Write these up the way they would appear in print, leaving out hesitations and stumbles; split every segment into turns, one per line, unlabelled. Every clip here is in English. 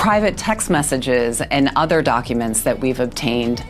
private text messages and other documents that we've obtained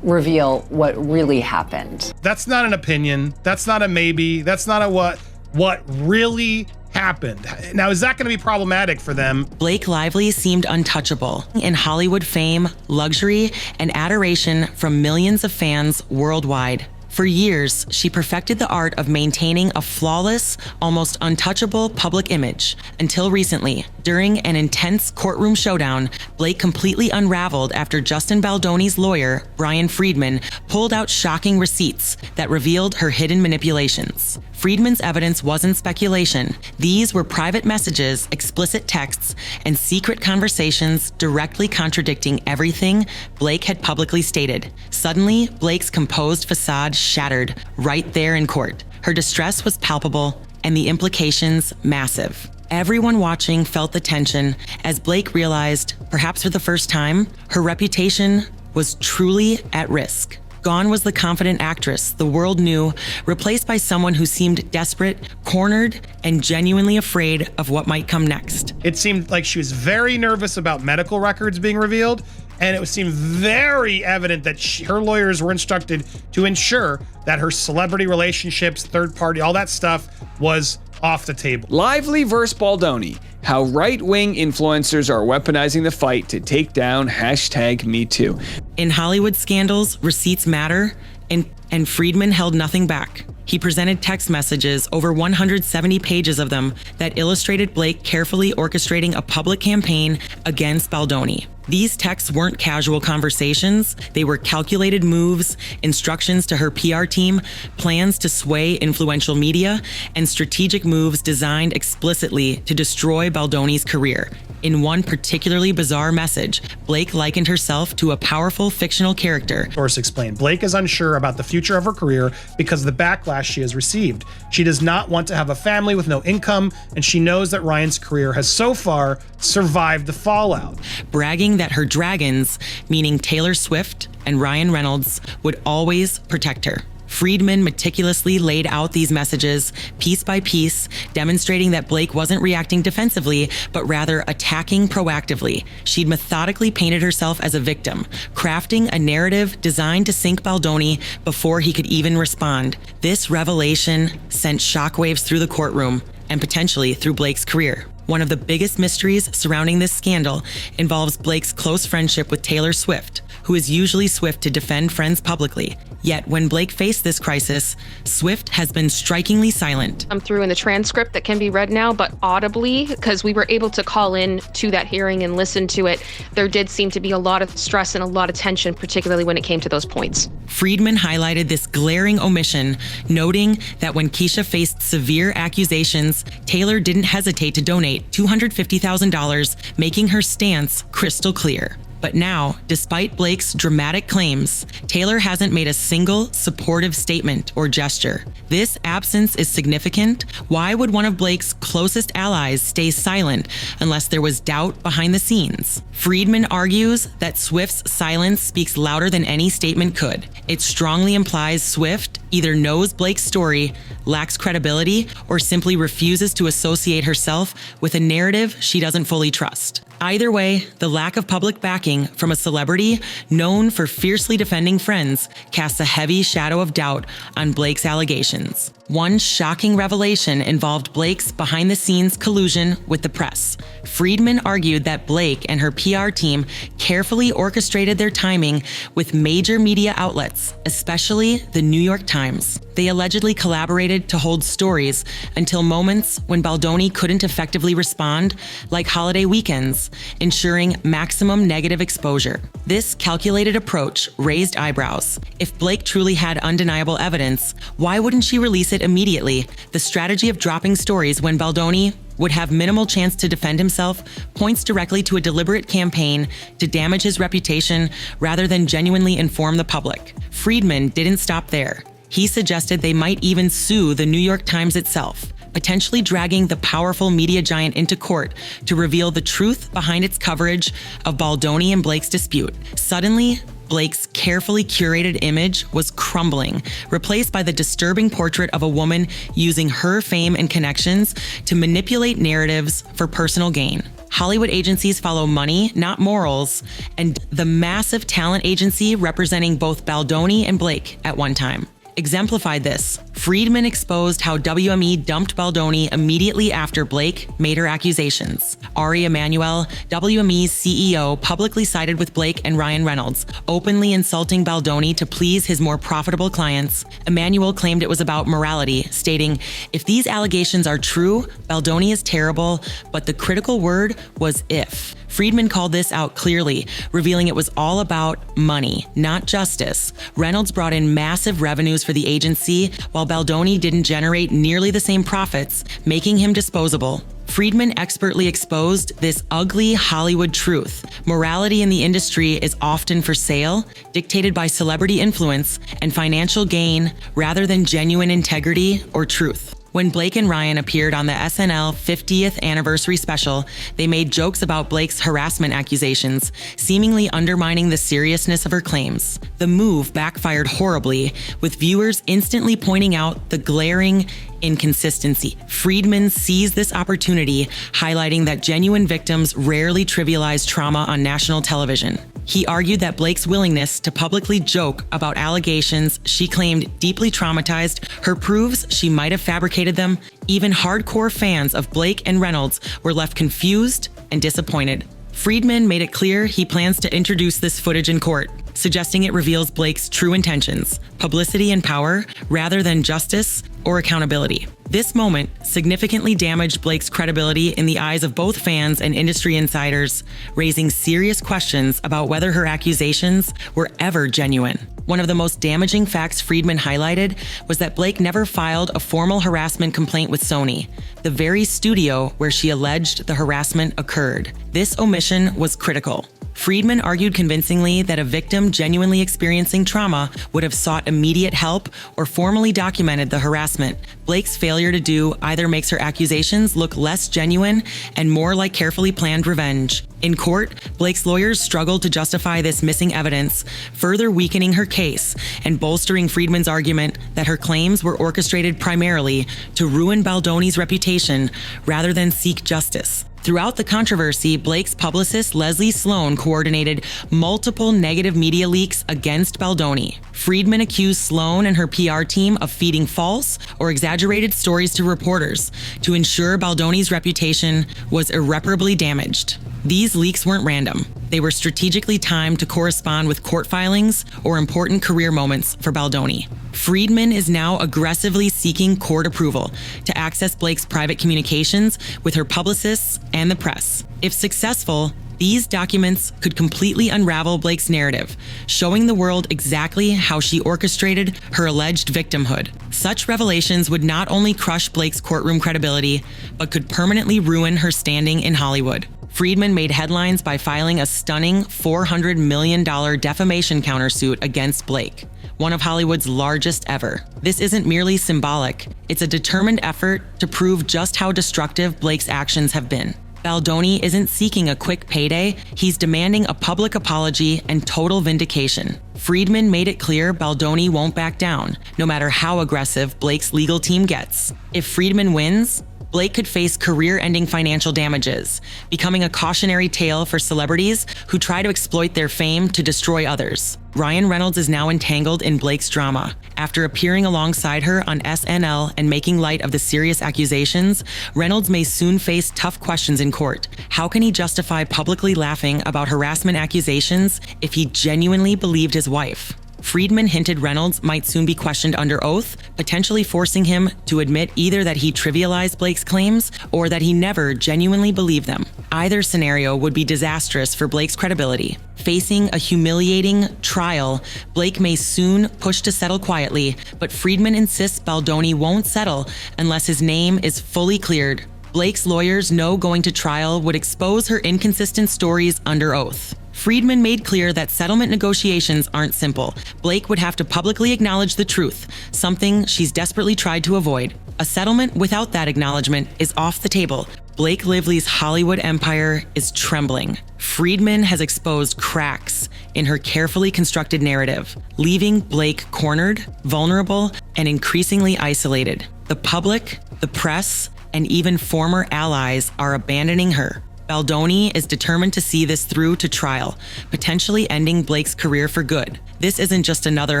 reveal what really happened.
That's not an opinion. That's not a maybe. That's not a what really happened. Now, is that going to be problematic for them?
Blakelively seemed untouchable in Hollywood fame, luxury, and adoration from millions of fans worldwide. For years, she perfected the art of maintaining a flawless, almost untouchable public image. Until recently, during an intense courtroom showdown, Blake completely unraveled after Justin Baldoni's lawyer, Freedman, pulled out shocking receipts that revealed her hidden manipulations. Freedman's evidence wasn't speculation. These were private messages, explicit texts, and secret conversations directly contradicting everything Blake had publicly stated. Suddenly, Blake's composed facade shattered right there in court. Her distress was palpable, and the implications massive. Everyone watching felt the tension as Blake realized, perhaps for the first time, her reputation was truly at risk. Gone was the confident actress the world knew, replaced by someone who seemed desperate, cornered, and genuinely afraid of what might come next.
It seemed like she was very nervous about medical records being revealed, and it seemed very evident that her lawyers were instructed to ensure that her celebrity relationships, third party, all that stuff was off the table.
Lively vs. Baldoni. How right-wing influencers are weaponizing the fight to take down #MeToo.
In Hollywood scandals, receipts matter, and Freedman held nothing back. He presented text messages, over 170 pages of them, that illustrated Blake carefully orchestrating a public campaign against Baldoni. These texts weren't casual conversations. They were calculated moves, instructions to her PR team, plans to sway influential media, and strategic moves designed explicitly to destroy Baldoni's career. In one particularly bizarre message, Blake likened herself to a powerful fictional character.
Source explained, Blake is unsure about the future of her career because of the backlash she has received. She does not want to have a family with no income, and she knows that Ryan's career has so far survived the fallout.
Bragging that her dragons, meaning Taylor Swift and Ryan Reynolds, would always protect her. Freedman meticulously laid out these messages piece by piece, demonstrating that Blake wasn't reacting defensively, but rather attacking proactively. She'd methodically painted herself as a victim, crafting a narrative designed to sink Baldoni before he could even respond. This revelation sent shockwaves through the courtroom and potentially through Blake's career. One of the biggest mysteries surrounding this scandal involves Blake's close friendship with Taylor Swift, who is usually swift to defend friends publicly. Yet when Blake faced this crisis, Swift has been strikingly silent.
I'm through in the transcript that can be read now, but audibly, because we were able to call in to that hearing and listen to it, there did seem to be a lot of stress and a lot of tension, particularly when it came to those points.
Freedman highlighted this glaring omission, noting that when Keisha faced severe accusations, Taylor didn't hesitate to donate $250,000, making her stance crystal clear. But now, despite Blake's dramatic claims, Taylor hasn't made a single supportive statement or gesture. This absence is significant. Why would one of Blake's closest allies stay silent unless there was doubt behind the scenes? Freedman argues that Swift's silence speaks louder than any statement could. It strongly implies Swift either knows Blake's story, lacks credibility, or simply refuses to associate herself with a narrative she doesn't fully trust. Either way, the lack of public backing from a celebrity known for fiercely defending friends casts a heavy shadow of doubt on Blake's allegations. One shocking revelation involved Blake's behind-the-scenes collusion with the press. Freedman argued that Blake and her PR team carefully orchestrated their timing with major media outlets, especially the New York Times. They allegedly collaborated to hold stories until moments when Baldoni couldn't effectively respond, like holiday weekends, ensuring maximum negative exposure. This calculated approach raised eyebrows. If Blake truly had undeniable evidence, why wouldn't she release it immediately? The strategy of dropping stories when Baldoni would have minimal chance to defend himself points directly to a deliberate campaign to damage his reputation rather than genuinely inform the public. Freedman didn't stop there. He suggested they might even sue the New York Times itself, potentially dragging the powerful media giant into court to reveal the truth behind its coverage of Baldoni and Blake's dispute. Suddenly, Blake's carefully curated image was crumbling, replaced by the disturbing portrait of a woman using her fame and connections to manipulate narratives for personal gain. Hollywood agencies follow money, not morals, and the massive talent agency representing both Baldoni and Blake at one time exemplified this. Freedman exposed how WME dumped Baldoni immediately after Blake made her accusations. Ari Emanuel, WME's CEO, publicly sided with Blake and Ryan Reynolds, openly insulting Baldoni to please his more profitable clients. Emanuel claimed it was about morality, stating, "If these allegations are true, Baldoni is terrible, but the critical word was if." Freedman called this out clearly, revealing it was all about money, not justice. Reynolds brought in massive revenues for the agency, while Baldoni didn't generate nearly the same profits, making him disposable. Freedman expertly exposed this ugly Hollywood truth. Morality in the industry is often for sale, dictated by celebrity influence and financial gain rather than genuine integrity or truth. When Blake and Ryan appeared on the SNL 50th anniversary special, they made jokes about Blake's harassment accusations, seemingly undermining the seriousness of her claims. The move backfired horribly, with viewers instantly pointing out the glaring inconsistency. Freedman seized this opportunity, highlighting that genuine victims rarely trivialize trauma on national television. He argued that Blake's willingness to publicly joke about allegations she claimed deeply traumatized her proves she might have fabricated them. Even hardcore fans of Blake and Reynolds were left confused and disappointed. Freedman made it clear he plans to introduce this footage in court, suggesting it reveals Blake's true intentions, publicity and power, rather than justice or accountability. This moment significantly damaged Blake's credibility in the eyes of both fans and industry insiders, raising serious questions about whether her accusations were ever genuine. One of the most damaging facts Freedman highlighted was that Blake never filed a formal harassment complaint with Sony, the very studio where she alleged the harassment occurred. This omission was critical. Freedman argued convincingly that a victim genuinely experiencing trauma would have sought immediate help or formally documented the harassment. Blake's failure to do either makes her accusations look less genuine and more like carefully planned revenge. In court, Blake's lawyers struggled to justify this missing evidence, further weakening her case and bolstering Freedman's argument that her claims were orchestrated primarily to ruin Baldoni's reputation rather than seek justice. Throughout the controversy, Blake's publicist Leslie Sloan coordinated multiple negative media leaks against Baldoni. Freedman accused Sloan and her PR team of feeding false or exaggerated stories to reporters to ensure Baldoni's reputation was irreparably damaged. These leaks weren't random. They were strategically timed to correspond with court filings or important career moments for Baldoni. Freedman is now aggressively seeking court approval to access Blake's private communications with her publicists and the press. If successful, these documents could completely unravel Blake's narrative, showing the world exactly how she orchestrated her alleged victimhood. Such revelations would not only crush Blake's courtroom credibility, but could permanently ruin her standing in Hollywood. Freedman made headlines by filing a stunning $400 million defamation countersuit against Blake, one of Hollywood's largest ever. This isn't merely symbolic, it's a determined effort to prove just how destructive Blake's actions have been. Baldoni isn't seeking a quick payday, he's demanding a public apology and total vindication. Freedman made it clear Baldoni won't back down, no matter how aggressive Blake's legal team gets. If Freedman wins, Blake could face career-ending financial damages, becoming a cautionary tale for celebrities who try to exploit their fame to destroy others. Ryan Reynolds is now entangled in Blake's drama. After appearing alongside her on SNL and making light of the serious accusations, Reynolds may soon face tough questions in court. How can he justify publicly laughing about harassment accusations if he genuinely believed his wife? Freedman hinted Reynolds might soon be questioned under oath, potentially forcing him to admit either that he trivialized Blake's claims or that he never genuinely believed them. Either scenario would be disastrous for Blake's credibility. Facing a humiliating trial, Blake may soon push to settle quietly, but Freedman insists Baldoni won't settle unless his name is fully cleared. Blake's lawyers know going to trial would expose her inconsistent stories under oath. Freedman made clear that settlement negotiations aren't simple. Blake would have to publicly acknowledge the truth, something she's desperately tried to avoid. A settlement without that acknowledgement is off the table. Blakelively's Hollywood empire is trembling. Freedman has exposed cracks in her carefully constructed narrative, leaving Blake cornered, vulnerable, and increasingly isolated. The public, the press, and even former allies are abandoning her. Baldoni is determined to see this through to trial, potentially ending Blake's career for good. This isn't just another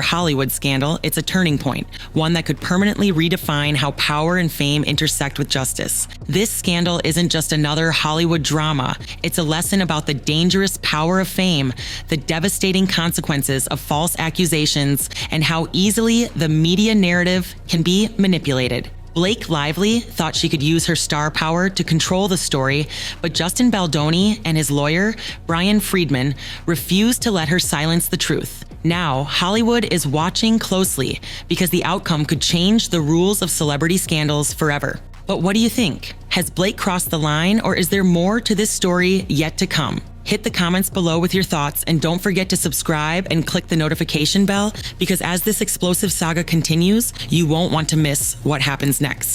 Hollywood scandal, it's a turning point, one that could permanently redefine how power and fame intersect with justice. This scandal isn't just another Hollywood drama, it's a lesson about the dangerous power of fame, the devastating consequences of false accusations, and how easily the media narrative can be manipulated. Blakelively thought she could use her star power to control the story, but Justin Baldoni and his lawyer, Freedman, refused to let her silence the truth. Now, Hollywood is watching closely because the outcome could change the rules of celebrity scandals forever. But what do you think? Has Blake crossed the line, or is there more to this story yet to come? Hit the comments below with your thoughts, and don't forget to subscribe and click the notification bell, because as this explosive saga continues, you won't want to miss what happens next.